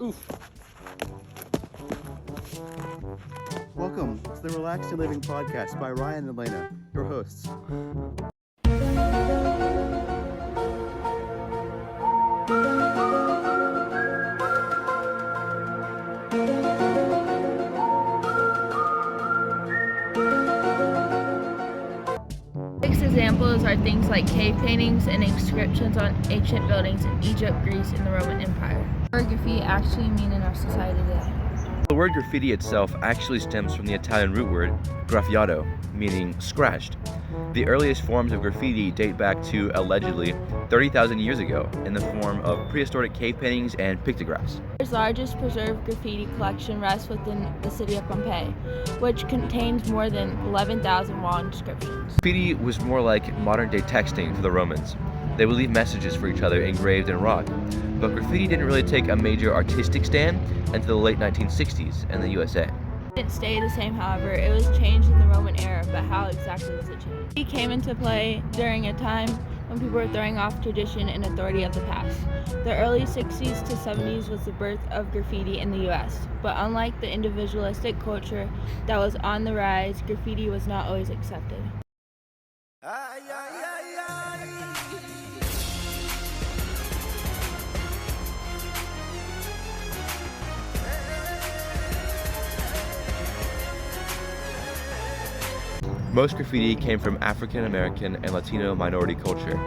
Oof. Welcome to the Relaxed and Living podcast by Ryan and Elena, your hosts. Examples are things like cave paintings and inscriptions on ancient buildings in Egypt, Greece, and the Roman Empire. What does graffiti actually mean in our society today? The word graffiti itself actually stems from the Italian root word graffiato, meaning scratched. The earliest forms of graffiti date back to, allegedly, 30,000 years ago in the form of prehistoric cave paintings and pictographs. The largest preserved graffiti collection rests within the city of Pompeii, which contains more than 11,000 wall inscriptions. Graffiti was more like modern-day texting for the Romans. They would leave messages for each other engraved in rock. But graffiti didn't really take a major artistic stand until the late 1960s in the USA. It didn't stay the same, however. It was changed in the Roman era, but how exactly was it changed? It came into play during a time when people were throwing off tradition and authority of the past. The early 60s to 70s was the birth of graffiti in the US, but unlike the individualistic culture that was on the rise, graffiti was not always accepted. Most graffiti came from African American and Latino minority culture.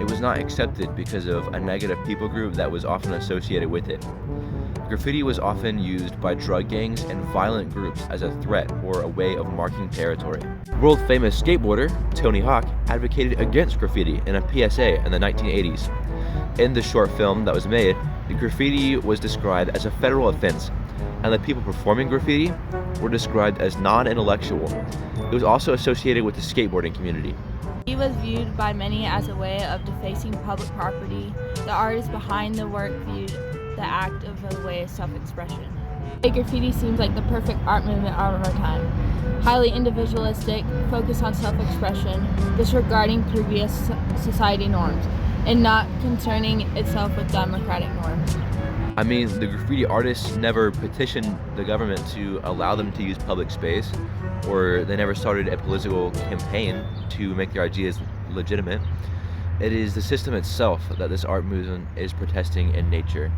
It was not accepted because of a negative people group that was often associated with it. Graffiti was often used by drug gangs and violent groups as a threat or a way of marking territory. World-famous skateboarder Tony Hawk advocated against graffiti in a PSA in the 1980s. In the short film that was made, the graffiti was described as a federal offense, and the people performing graffiti were described as non-intellectual. It was also associated with the skateboarding community. He was viewed by many as a way of defacing public property. The artist behind the work viewed the act of a way of self-expression. Graffiti seems like the perfect art movement of our time. Highly individualistic, focused on self-expression, disregarding previous society norms, and not concerning itself with democratic norms. I mean, the graffiti artists never petitioned the government to allow them to use public space, or they never started a political campaign to make their ideas legitimate. It is the system itself that this art movement is protesting in nature.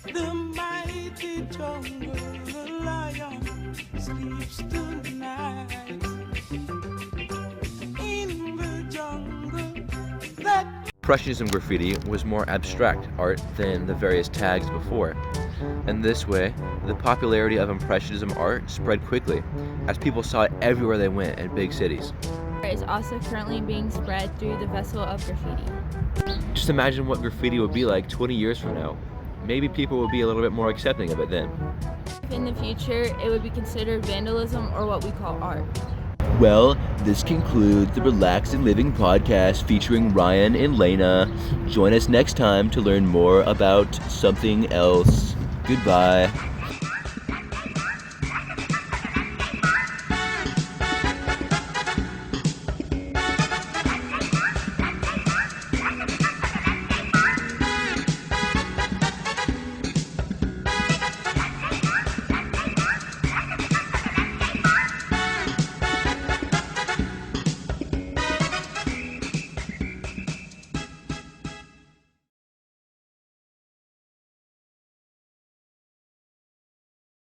The mighty jungle, the lion sleeps tonight. In the jungle, that Impressionism graffiti was more abstract art than the various tags before. In this way, the popularity of Impressionism art spread quickly, as people saw it everywhere they went in big cities. It is also currently being spread through the vessel of graffiti. Just imagine what graffiti would be like 20 years from now. Maybe people would be a little bit more accepting of it then. In the future, it would be considered vandalism or what we call art. Well, this concludes the Relaxed and Living podcast featuring Ryan and Lena. Join us next time to learn more about something else. Goodbye.